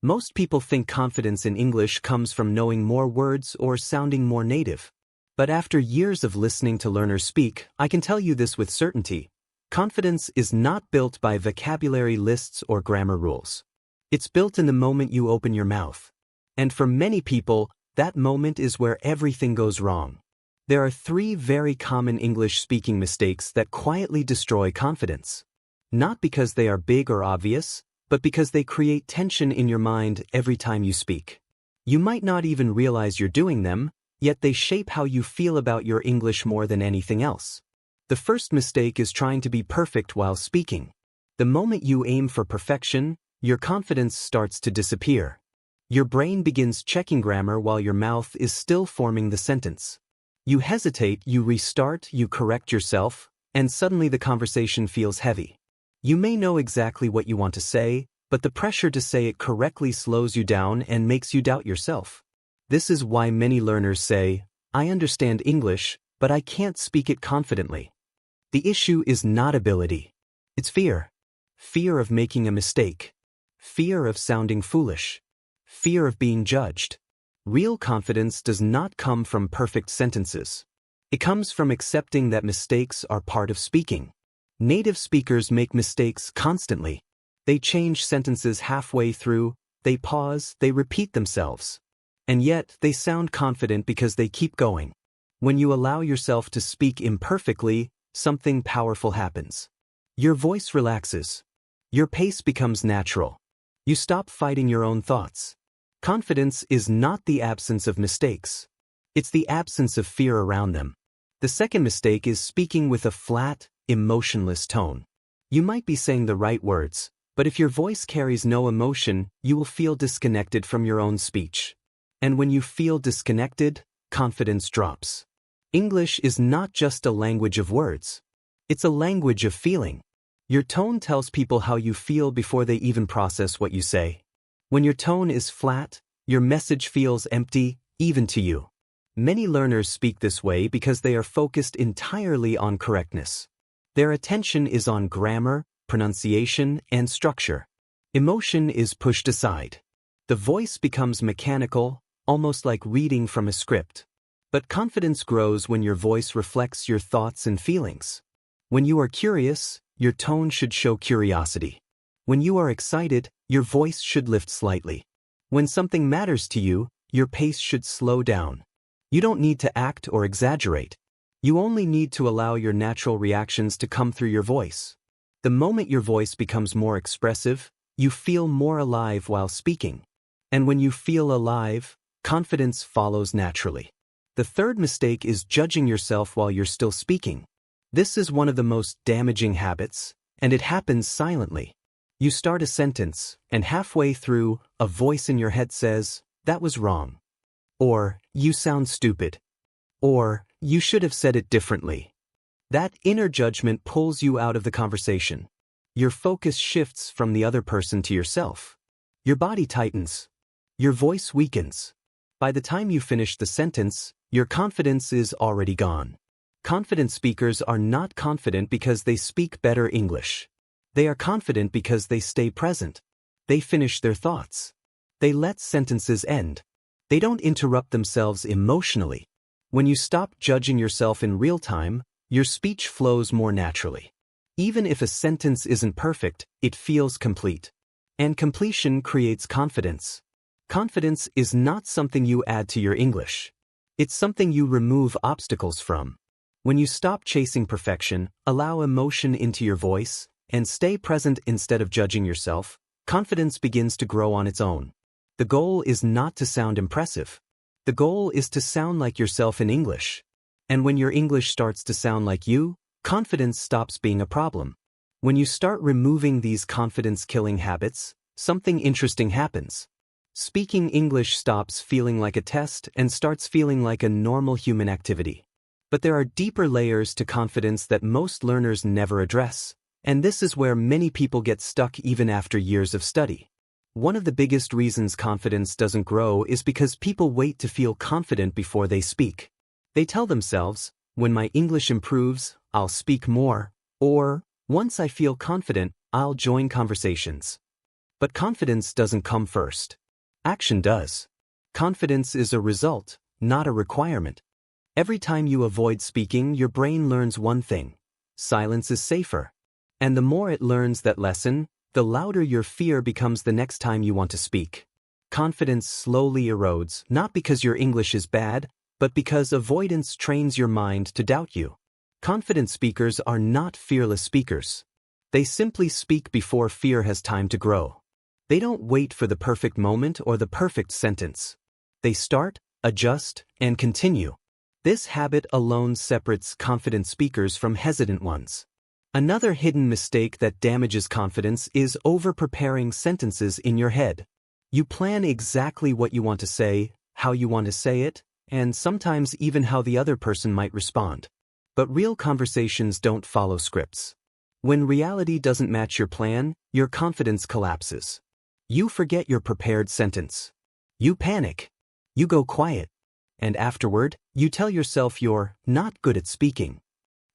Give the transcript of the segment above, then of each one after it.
Most people think confidence in English comes from knowing more words or sounding more native. But after years of listening to learners speak, I can tell you this with certainty. Confidence is not built by vocabulary lists or grammar rules. It's built in the moment you open your mouth. And for many people, that moment is where everything goes wrong. There are 3 very common English speaking mistakes that quietly destroy confidence. Not because they are big or obvious, but because they create tension in your mind every time you speak. You might not even realize you're doing them, yet they shape how you feel about your English more than anything else. The first mistake is trying to be perfect while speaking. The moment you aim for perfection, your confidence starts to disappear. Your brain begins checking grammar while your mouth is still forming the sentence. You hesitate, you restart, you correct yourself, and suddenly the conversation feels heavy. You may know exactly what you want to say, but the pressure to say it correctly slows you down and makes you doubt yourself. This is why many learners say, "I understand English, but I can't speak it confidently." The issue is not ability. It's fear. Fear of making a mistake. Fear of sounding foolish. Fear of being judged. Real confidence does not come from perfect sentences. It comes from accepting that mistakes are part of speaking. Native speakers make mistakes constantly. They change sentences halfway through, they pause, they repeat themselves. And yet, they sound confident because they keep going. When you allow yourself to speak imperfectly, something powerful happens. Your voice relaxes. Your pace becomes natural. You stop fighting your own thoughts. Confidence is not the absence of mistakes. It's the absence of fear around them. The second mistake is speaking with a flat, emotionless tone. You might be saying the right words, but if your voice carries no emotion, you will feel disconnected from your own speech. And when you feel disconnected, confidence drops. English is not just a language of words. It's a language of feeling. Your tone tells people how you feel before they even process what you say. When your tone is flat, your message feels empty, even to you. Many learners speak this way because they are focused entirely on correctness. Their attention is on grammar, pronunciation, and structure. Emotion is pushed aside. The voice becomes mechanical, almost like reading from a script. But confidence grows when your voice reflects your thoughts and feelings. When you are curious, your tone should show curiosity. When you are excited, your voice should lift slightly. When something matters to you, your pace should slow down. You don't need to act or exaggerate. You only need to allow your natural reactions to come through your voice. The moment your voice becomes more expressive, you feel more alive while speaking. And when you feel alive, confidence follows naturally. The third mistake is judging yourself while you're still speaking. This is one of the most damaging habits, and it happens silently. You start a sentence, and halfway through, a voice in your head says, "That was wrong." Or, "You sound stupid." Or, "You should have said it differently." That inner judgment pulls you out of the conversation. Your focus shifts from the other person to yourself. Your body tightens. Your voice weakens. By the time you finish the sentence, your confidence is already gone. Confident speakers are not confident because they speak better English. They are confident because they stay present. They finish their thoughts. They let sentences end. They don't interrupt themselves emotionally. When you stop judging yourself in real time, your speech flows more naturally. Even if a sentence isn't perfect, it feels complete. And completion creates confidence. Confidence is not something you add to your English. It's something you remove obstacles from. When you stop chasing perfection, allow emotion into your voice, and stay present instead of judging yourself, confidence begins to grow on its own. The goal is not to sound impressive. The goal is to sound like yourself in English. And when your English starts to sound like you, confidence stops being a problem. When you start removing these confidence-killing habits, something interesting happens. Speaking English stops feeling like a test and starts feeling like a normal human activity. But there are deeper layers to confidence that most learners never address, and this is where many people get stuck even after years of study. One of the biggest reasons confidence doesn't grow is because people wait to feel confident before they speak. They tell themselves, "When my English improves, I'll speak more," or "Once I feel confident, I'll join conversations." But confidence doesn't come first. Action does. Confidence is a result, not a requirement. Every time you avoid speaking, your brain learns one thing: silence is safer. And the more it learns that lesson, the louder your fear becomes the next time you want to speak. Confidence slowly erodes, not because your English is bad, but because avoidance trains your mind to doubt you. Confident speakers are not fearless speakers. They simply speak before fear has time to grow. They don't wait for the perfect moment or the perfect sentence. They start, adjust, and continue. This habit alone separates confident speakers from hesitant ones. Another hidden mistake that damages confidence is over-preparing sentences in your head. You plan exactly what you want to say, how you want to say it, and sometimes even how the other person might respond. But real conversations don't follow scripts. When reality doesn't match your plan, your confidence collapses. You forget your prepared sentence. You panic. You go quiet. And afterward, you tell yourself you're not good at speaking.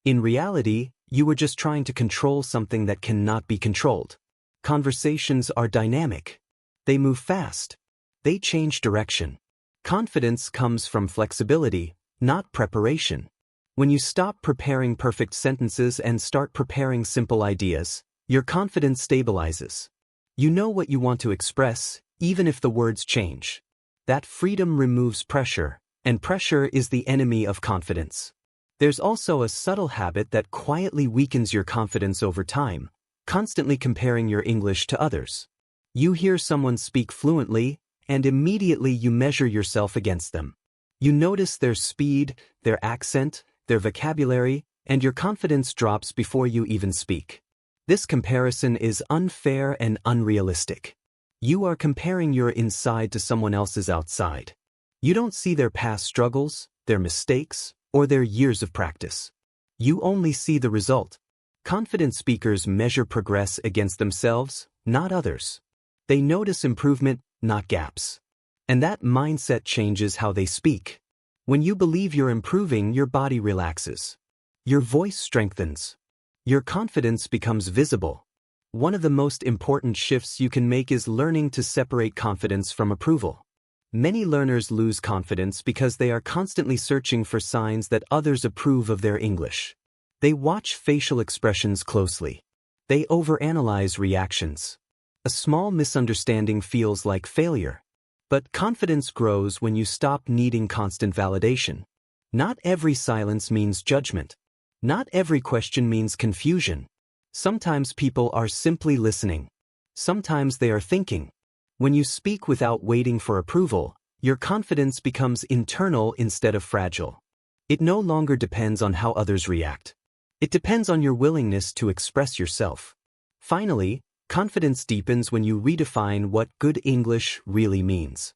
In reality, you were just trying to control something that cannot be controlled. Conversations are dynamic. They move fast. They change direction. Confidence comes from flexibility, not preparation. When you stop preparing perfect sentences and start preparing simple ideas, your confidence stabilizes. You know what you want to express, even if the words change. That freedom removes pressure, and pressure is the enemy of confidence. There's also a subtle habit that quietly weakens your confidence over time, constantly comparing your English to others. You hear someone speak fluently, and immediately you measure yourself against them. You notice their speed, their accent, their vocabulary, and your confidence drops before you even speak. This comparison is unfair and unrealistic. You are comparing your inside to someone else's outside. You don't see their past struggles, their mistakes, or their years of practice. You only see the result. Confident speakers measure progress against themselves, not others. They notice improvement, not gaps. And that mindset changes how they speak. When you believe you're improving, your body relaxes. Your voice strengthens. Your confidence becomes visible. One of the most important shifts you can make is learning to separate confidence from approval. Many learners lose confidence because they are constantly searching for signs that others approve of their English. They watch facial expressions closely. They overanalyze reactions. A small misunderstanding feels like failure. But confidence grows when you stop needing constant validation. Not every silence means judgment. Not every question means confusion. Sometimes people are simply listening. Sometimes they are thinking. When you speak without waiting for approval, your confidence becomes internal instead of fragile. It no longer depends on how others react. It depends on your willingness to express yourself. Finally, confidence deepens when you redefine what good English really means.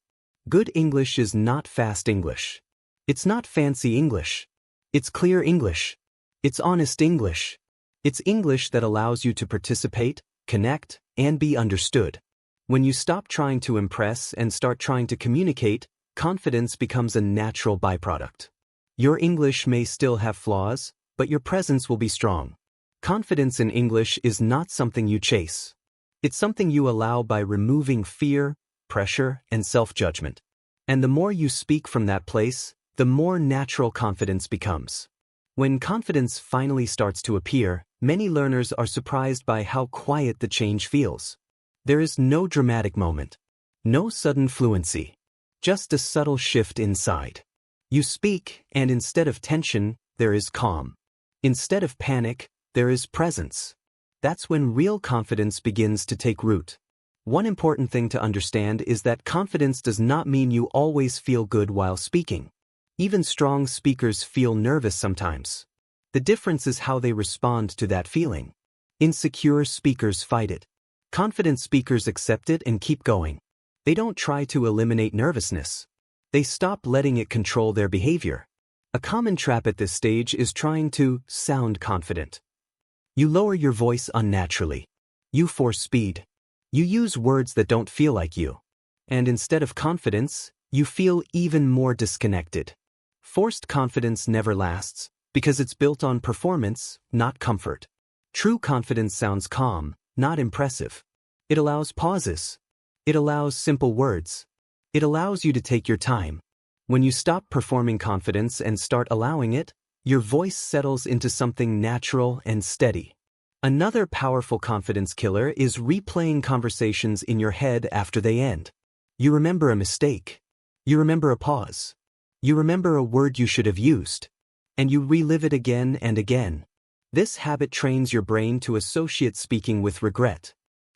Good English is not fast English. It's not fancy English. It's clear English. It's honest English. It's English that allows you to participate, connect, and be understood. When you stop trying to impress and start trying to communicate, confidence becomes a natural byproduct. Your English may still have flaws, but your presence will be strong. Confidence in English is not something you chase. It's something you allow by removing fear, pressure, and self-judgment. And the more you speak from that place, the more natural confidence becomes. When confidence finally starts to appear, many learners are surprised by how quiet the change feels. There is no dramatic moment, no sudden fluency, just a subtle shift inside. You speak, and instead of tension, there is calm. Instead of panic, there is presence. That's when real confidence begins to take root. One important thing to understand is that confidence does not mean you always feel good while speaking. Even strong speakers feel nervous sometimes. The difference is how they respond to that feeling. Insecure speakers fight it. Confident speakers accept it and keep going. They don't try to eliminate nervousness. They stop letting it control their behavior. A common trap at this stage is trying to sound confident. You lower your voice unnaturally. You force speed. You use words that don't feel like you. And instead of confidence, you feel even more disconnected. Forced confidence never lasts, because it's built on performance, not comfort. True confidence sounds calm, not impressive. It allows pauses. It allows simple words. It allows you to take your time. When you stop performing confidence and start allowing it, your voice settles into something natural and steady. Another powerful confidence killer is replaying conversations in your head after they end. You remember a mistake. You remember a pause. You remember a word you should have used. And you relive it again and again. This habit trains your brain to associate speaking with regret.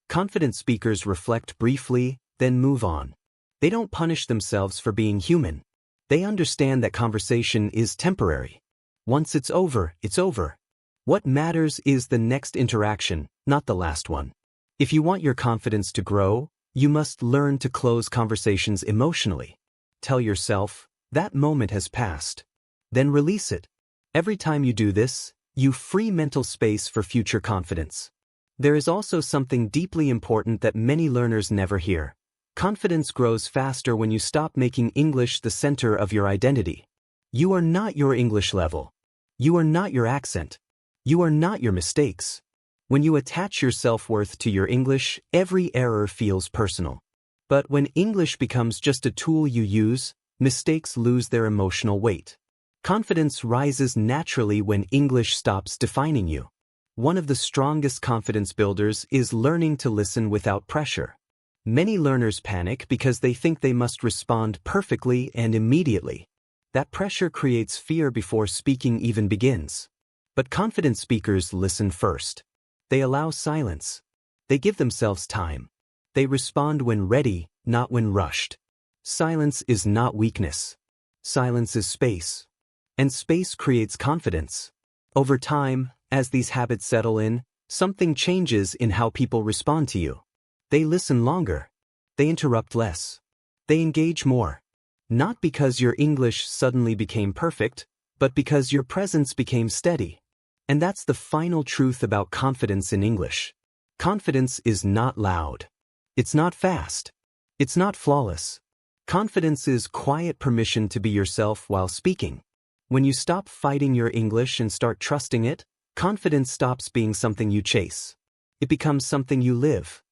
Confident speakers reflect briefly, then move on. They don't punish themselves for being human. They understand that conversation is temporary. Once it's over, it's over. What matters is the next interaction, not the last one. If you want your confidence to grow, you must learn to close conversations emotionally. Tell yourself, that moment has passed. Then release it. Every time you do this, you free mental space for future confidence. There is also something deeply important that many learners never hear. Confidence grows faster when you stop making English the center of your identity. You are not your English level. You are not your accent. You are not your mistakes. When you attach your self-worth to your English, every error feels personal. But when English becomes just a tool you use, mistakes lose their emotional weight. Confidence rises naturally when English stops defining you. One of the strongest confidence builders is learning to listen without pressure. Many learners panic because they think they must respond perfectly and immediately. That pressure creates fear before speaking even begins. But confident speakers listen first. They allow silence. They give themselves time. They respond when ready, not when rushed. Silence is not weakness. Silence is space. And space creates confidence. Over time, as these habits settle in, something changes in how people respond to you. They listen longer. They interrupt less. They engage more. Not because your English suddenly became perfect, but because your presence became steady. And that's the final truth about confidence in English. Confidence is not loud. It's not fast. It's not flawless. Confidence is quiet permission to be yourself while speaking. When you stop fighting your English and start trusting it, confidence stops being something you chase. It becomes something you live.